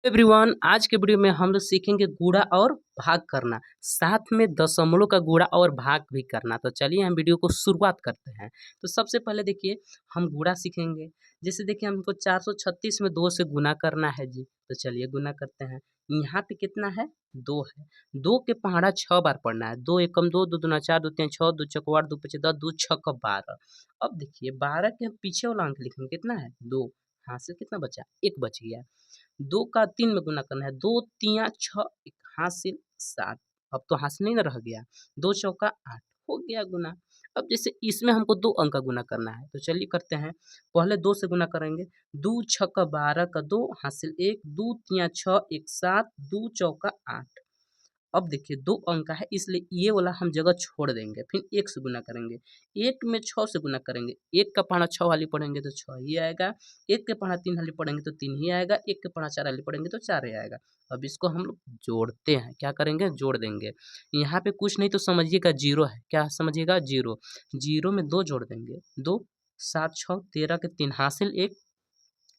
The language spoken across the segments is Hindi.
एवरीवन, आज के वीडियो में हम लोग सीखेंगे गुणा और भाग करना, साथ में दशमलव का गुणा और भाग भी करना। तो चलिए हम वीडियो को शुरुआत करते हैं। तो सबसे पहले देखिए हम गुणा सीखेंगे। जैसे देखिए हमको 436 में 2 से गुना करना है जी। तो चलिए गुना करते हैं। यहाँ पे कितना है? 2 है। 2 के पहाड़ा 6 बार पढ़ना है। 2 एकम 2, 2 दूना 4, 2 तीन 6, 2 चौक 8, 2 पचे 10, 2 छक्का 12। अब देखिए 12 के हम पीछे वाला अंक लिखेंगे, कितना है? 2। हाथ से कितना बचा? 1 बच गया। 2 का 3 में गुना करना है। 2 तिया 6, एक हासिल 7। अब तो हासिल नहीं ना रह गया। 2 चौका 8 हो गया गुना। अब जैसे इसमें हमको 2 अंक का गुना करना है, तो चलिए करते हैं। पहले 2 से गुना करेंगे। 2 छक्का 12 का 2 हासिल 1, 2 तिया 6, एक 7, 2 चौका 8। अब देखिए 2 अंक का है, इसलिए ये वाला हम जगह छोड़ देंगे, फिर 1 से गुना करेंगे। 1 में 6 से गुना करेंगे। 1 का पहाड़ा 6 वाली पढ़ेंगे तो 6 ही आएगा। 1 के पहाड़ा 3 वाली पढ़ेंगे तो 3 ही आएगा। 1 के पहाड़ा 4 वाली पढ़ेंगे तो 4 ही आएगा। अब इसको हम लोग जोड़ते हैं। क्या करेंगे? जोड़ देंगे। यहाँ पे कुछ नहीं तो समझिएगा जीरो है। क्या समझिएगा? जीरो। जीरो में 2 जोड़ देंगे। 2 7 6 13 के 3 हासिल 1,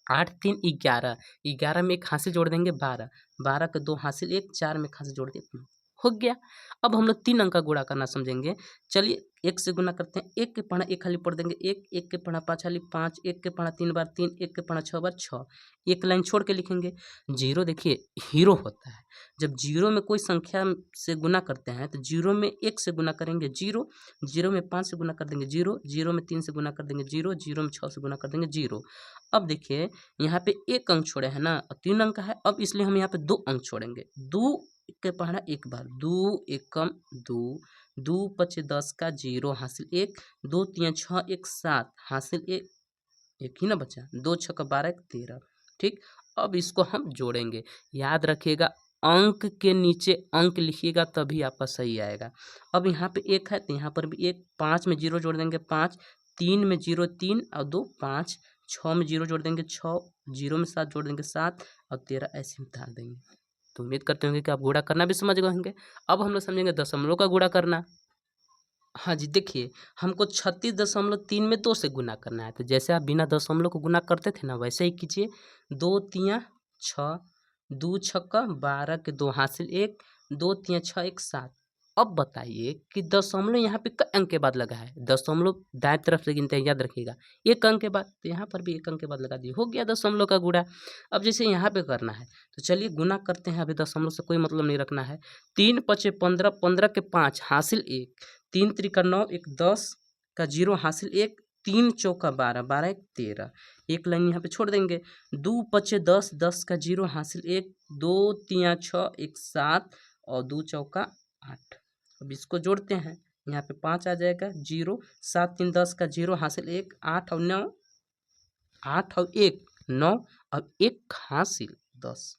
8 3 11। 11 में एक हासिल जोड़ देंगे 12। 12 के 2 हासिल 1, 4 में एक हासिल जोड़ दिए 3। हो गया। अब हम लोग 3 अंक का गुणा करना समझेंगे। चलिए 1 से गुना करते हैं। 1 के पहाड़ा 1 हाली पढ़ देंगे 1, 1 के पहाड़ा 5 हाली 5, 1 के पहाड़ा 3 बार 3, 1 के पहाड़ा 6 बार 6। एक लाइन छोड़ के लिखेंगे। जीरो देखिए हीरो होता है। जब जीरो में कोई संख्या से गुना करते हैं तो जीरो में 1 से गुना करेंगे जीरो, जीरो में 5 से गुना कर देंगे जीरो, जीरो में 3 से गुना कर देंगे जीरो, जीरो में 6 से गुना कर देंगे जीरो। अब देखिए यहाँ पे 1 अंक छोड़े हैं ना, 3 अंक का है। अब इसलिए हम यहाँ पे 2 अंक छोड़ेंगे। 2 के पहाड़ा 1 बार, 2 एकम 2, 2 पचे 10 का 0 हासिल 1, 2 तिया 6 एक 7 हासिल 1, एक ही ना बचा। 2 छक्का 12 एक 13। ठीक। अब इसको हम जोड़ेंगे। याद रखिएगा अंक के नीचे अंक लिखिएगा तभी आपका सही आएगा। अब यहाँ पे 1 है तो यहाँ पर भी 1। 5 में 0 जोड़ देंगे 5, 3 में 0 3 और 2 5, 6 में 0 जोड़ देंगे 6, 0 में 7 जोड़ देंगे 7 और 13 ऐसे ही उतार देंगे। तो उम्मीद करते होंगे कि आप गुणा करना भी समझ गए होंगे। अब हम लोग समझेंगे दशमलव का गुणा करना। हाँ जी, देखिए हमको 36.3 में 2 से गुना करना है। तो जैसे आप बिना दशमलव को गुना करते थे ना, वैसे ही कीजिए। 2 तिया 6, 2 छक्का 12 के 2 हासिल 1, 2 तिया 6 एक 7। अब बताइए कि दशमलव यहाँ पे क अंक के बाद लगा है? दशमलव दाएं तरफ से गिनते हैं, याद रखिएगा। 1 अंक के बाद, तो यहाँ पर भी 1 अंक के बाद लगा दिए। हो गया दशमलव का गुणा। अब जैसे यहाँ पे करना है तो चलिए गुना करते हैं। अभी दशमलव से कोई मतलब नहीं रखना है। 3 पचे 15, 15 के 5 हासिल 1, 3 त्रिका 9 एक 10 का 0 हासिल 1, 3 चौका 12, 12 एक 13। एक लाइन यहाँ पे छोड़ देंगे। 2 पचे 10, 10 का 0 हासिल 1, 2 तिया 6 एक 7 और 2 चौका 8। अब इसको जोड़ते हैं। यहाँ पे 5 आ जाएगा 0, 7 3 10 का 0 हासिल 1, 8 और 9, 8 और 1 9 और 1 हासिल 10।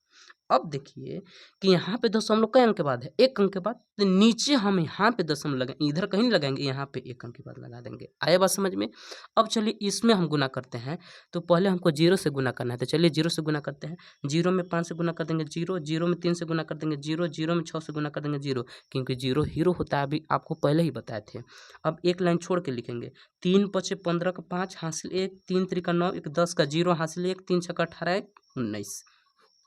अब देखिए कि यहाँ पे दशमलव कई अंक के बाद है? 1 अंक के बाद। तो नीचे हम यहाँ पे दशमलव लगाएंगे, इधर कहीं नहीं लगाएंगे, यहाँ पे 1 अंक के बाद लगा देंगे। आया बात समझ में? अब चलिए इसमें हम गुना करते हैं। तो पहले हमको 0 से गुना करना है, तो चलिए 0 से गुना करते हैं। 0 में 5 से गुना कर देंगे 0, 0 में 3 से गुना कर देंगे 0, 0 में 6 से गुना कर देंगे 0, क्योंकि 0 हीरो होता है, अभी आपको पहले ही बताए थे। अब एक लाइन छोड़ के लिखेंगे। 3 पचे 15 का 5 हासिल 1, 3 त्रिका 9 एक 10 का 0 हासिल 1, 3 छक्का 18 एक 19।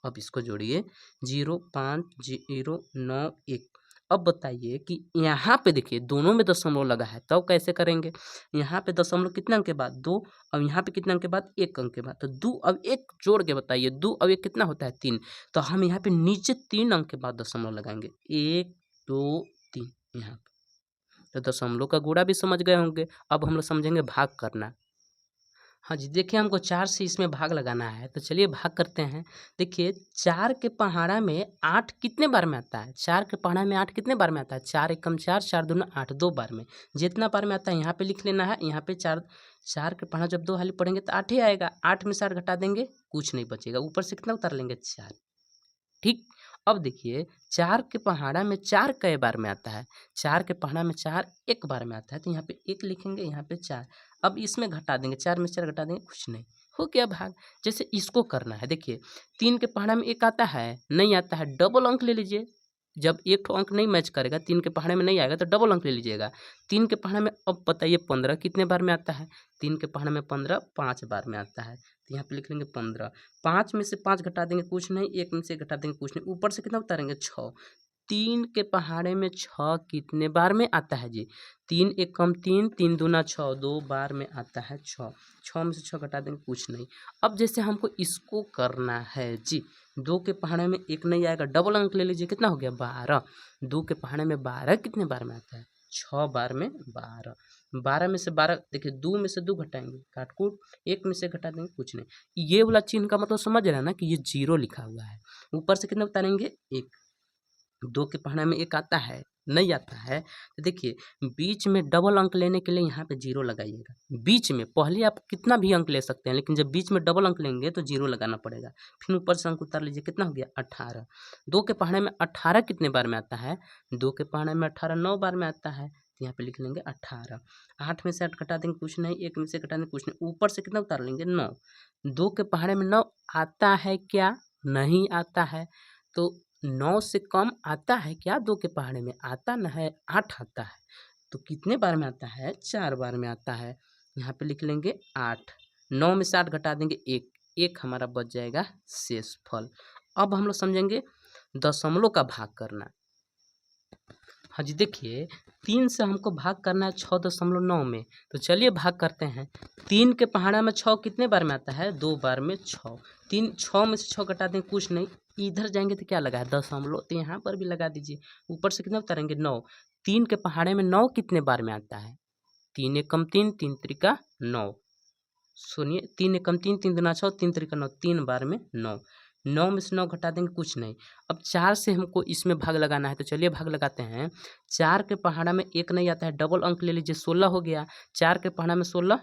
अब इसको जोड़िए। 0 5 0 9 1। अब बताइए कि यहाँ पे देखिए दोनों में दशमलव लगा है, तब कैसे करेंगे? यहाँ पे दशमलव कितने अंक के बाद? 2। अब यहाँ पे कितने अंक के बाद? 1 अंक के बाद। तो 2 अब 1 जोड़ के बताइए। 2 अब 1 कितना होता है? 3। तो हम यहाँ पे नीचे 3 अंक के बाद दशमलव लगाएंगे। 1 2 3 यहाँ पे। तो दशमलव का गुणा भी समझ गए होंगे। अब हम लोग समझेंगे भाग करना। हाँ जी, देखिए हमको 4 से इसमें भाग लगाना है, तो चलिए भाग करते हैं। देखिए 4 के पहाड़ा में 8 कितने बार में आता है? 4 के पहाड़ा में 8 कितने बार में आता है? 4 एकम 4, 4 दूना 8, 2 बार में। जितना बार में आता है यहाँ पे लिख लेना है। यहाँ पे 4, 4 के पहाड़ा जब 2 हाली पढ़ेंगे तो 8 ही आएगा। 8 में से 8 घटा देंगे, कुछ नहीं बचेगा। ऊपर से कितना उतार लेंगे? 4। ठीक। अब देखिए 4 के पहाड़ा में 4 कई बार में आता है? 4 के पहाड़ा में 4 एक बार में आता है, तो यहाँ पे 1 लिखेंगे, यहाँ पे 4। अब इसमें घटा देंगे, 4 में 4 घटा देंगे, कुछ नहीं। हो गया भाग। जैसे इसको करना है, देखिए 3 के पहाड़ा में 1 आता है? नहीं आता है। डबल अंक ले लीजिए। जब एक ठो अंक नहीं मैच करेगा, 3 के पहाड़े में नहीं आएगा तो डबल अंक ले लीजिएगा। 3 के पहाड़े में अब बताइए 15 कितने बार में आता है? 3 के पहाड़े में 15 5 बार में आता है, तो यहाँ पे लिख लेंगे 15। 5 में से 5 घटा देंगे कुछ नहीं, 1 में से घटा देंगे कुछ नहीं, ऊपर से कितना उतारेंगे 6। 3 के पहाड़े में 6 कितने बार में आता है जी? 3 एक कम 3, 3 दूना 6, 2 बार में आता है 6। 6 में से 6 घटा देंगे कुछ नहीं। अब जैसे हमको इसको करना है जी, 2 के पहाड़े में 1 नहीं आएगा, डबल अंक ले लीजिए, कितना हो गया 12। 2 के पहाड़े में 12 कितने बार में आता है? 6 बार में 12। 12 में से 12 देखिए, 2 में से 2 घटाएंगे काटकूट, 1 में से घटा देंगे कुछ नहीं। ये वाला चिन्ह का मतलब समझ रहे हैं ना कि ये 0 लिखा हुआ है। ऊपर से कितना उतारेंगे 1। 2 के पहाड़े में 1 आता है? नहीं आता है। तो देखिए, बीच में डबल अंक लेने के लिए यहाँ पे 0 लगाइएगा। बीच में पहले आप कितना भी अंक ले सकते हैं, लेकिन जब बीच में डबल अंक लेंगे तो 0 लगाना पड़ेगा। फिर ऊपर से अंक उतार लीजिए, कितना हो गया 18। 2 के पहाड़े में 18 कितने बार में आता है? 2 के पहाड़े में 18 9 बार में आता है, तो यहाँ पे लिख लेंगे 18। 8 में से 8 घटा देंगे कुछ नहीं, 1 में से घटा देंगे कुछ नहीं, ऊपर से कितना उतार लेंगे 9। 2 के पहाड़े में 9 आता है क्या? नहीं आता है। तो 9 से कम आता है क्या? 2 के पहाड़े में आता न है, 8 आता है। तो कितने बार में आता है? 4 बार में आता है। यहाँ पे लिख लेंगे 8। 9 में से 8 घटा देंगे 1, 1 हमारा बच जाएगा शेषफल। अब हम लोग समझेंगे दशमलव का भाग करना। हाँ जी, देखिए 3 से हमको भाग करना है 6.9 में, तो चलिए भाग करते हैं। 3 के पहाड़ा में 6 कितने बार में आता है? 2 बार में 6। 6 में से 6 घटा दें कुछ नहीं, इधर जाएंगे तो क्या लगा है? दशमलव, तो यहाँ पर भी लगा दीजिए। ऊपर से कितना उतारेंगे 9। 3 के पहाड़े में 9 कितने बार में आता है? 3 एकम 3, 3 त्रिका 9। सुनिए, 3 एकम 3, 3 दूना 6, 3 त्रिका 9, 3 बार में 9। 9 में से 9 घटा देंगे कुछ नहीं। अब 4 से हमको इसमें भाग लगाना है, तो चलिए भाग लगाते हैं। 4 के पहाड़ा में 1 नहीं आता है, डबल अंक ले लीजिए, 16 हो गया। 4 के पहाड़ा में 16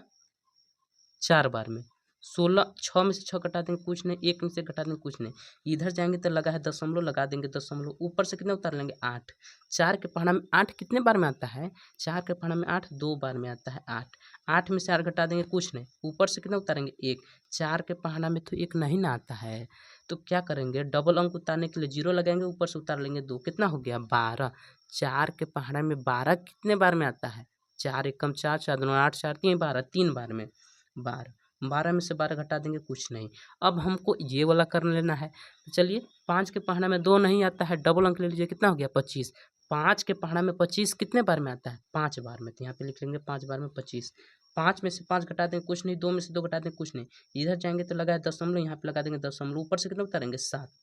4 बार में 16। 6 में से 6 घटा देंगे कुछ नहीं, 1 में से घटा देंगे कुछ नहीं। इधर जाएंगे तो लगा है दशमलव, लगा देंगे दशमलव। ऊपर से कितना उतार लेंगे 8। 4 के पहाड़ा में 8 कितने बार में आता है? 4 के पहाड़ा में 8 2 बार में आता है 8। 8 में से 8 घटा देंगे कुछ नहीं, ऊपर से कितना उतारेंगे 1। 4 के पहाड़ा में तो 1 नहीं ना आता है, तो क्या करेंगे? डबल अंक उतारने के लिए 0 लगाएंगे, ऊपर से उतार लेंगे 2, कितना हो गया 12। 4 के पहाड़ा में 12 कितने बार में आता है? 4 एकम 4, 4 दूना 8, 4 3 12, 3 बार में 12। 12 में से 12 घटा देंगे कुछ नहीं। अब हमको ये वाला कर लेना है, तो चलिए 5 के पहाड़ा में 2 नहीं आता है, डबल अंक ले लीजिए, कितना हो गया 25। 5 के पहाड़ा में 25 कितने बार में आता है? 5 बार में, तो यहाँ पे लिख लेंगे 5 बार में 25। 5 में से 5 घटा देंगे कुछ नहीं, 2 में से 2 घटा देंगे कुछ नहीं। इधर जाएंगे तो लगा है दशमलव, यहाँ पे लगा देंगे दशमलव, ऊपर से कितना उतारेंगे 7।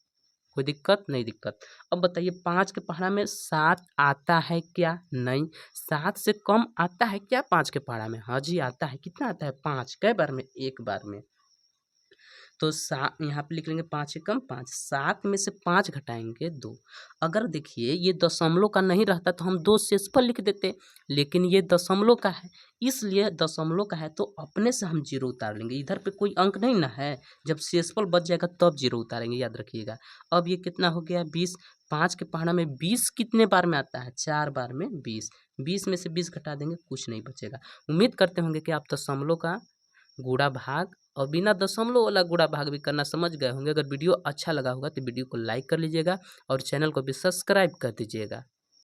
कोई दिक्कत नहीं दिक्कत। अब बताइए 5 के पहाड़ा में 7 आता है क्या? नहीं। 7 से कम आता है क्या 5 के पहाड़ा में? हाँ जी आता है। कितना आता है? 5। कै बार में? 1 बार में। तो यहाँ पे लिख लेंगे 5 एकम 5। 7 में से 5 घटाएंगे 2। अगर देखिए ये दशमलव का नहीं रहता तो हम 2 शेषफल लिख देते, लेकिन ये दशमलव का है, इसलिए दशमलव का है तो अपने से हम 0 उतार लेंगे। इधर पे कोई अंक नहीं ना है, जब शेषफल बच जाएगा तब 0 उतारेंगे, याद रखिएगा। अब ये कितना हो गया 20। 5 के पहाड़ा में 20 कितने बार में आता है? 4 बार में 20। 20 में से 20 घटा देंगे कुछ नहीं बचेगा। उम्मीद करते होंगे कि आप दशमलव का गुणा भाग और बिना दशमलव वाला गुणा भाग भी करना समझ गए होंगे। अगर वीडियो अच्छा लगा होगा तो वीडियो को लाइक कर लीजिएगा और चैनल को भी सब्सक्राइब कर दीजिएगा।